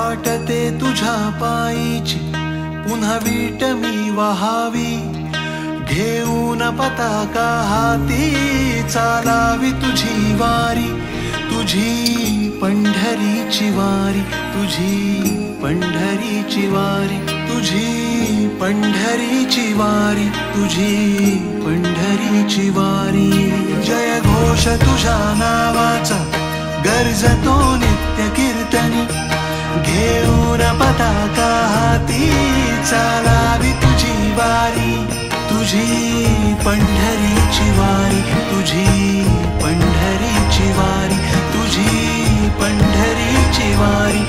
वाटते तुझ्या पायीची पुन्हा वीट मी वहावी, घेऊन पताका हाती चालावी तुझी वारी, तुझी पंढरीची वारी, तुझी पंढरीची वारी, तुझी पंढरीची वारी, तुझी पंढरीची वारी. जय घोष तुझ्या नावाचा गर्जतो नित्य कीर्तनी, घेऊन पताका हाती चालावी तुझी वारी, तुझी पंढरीची वारी, तुझी पंढरीची वारी, तुझी पंढरीची वारी.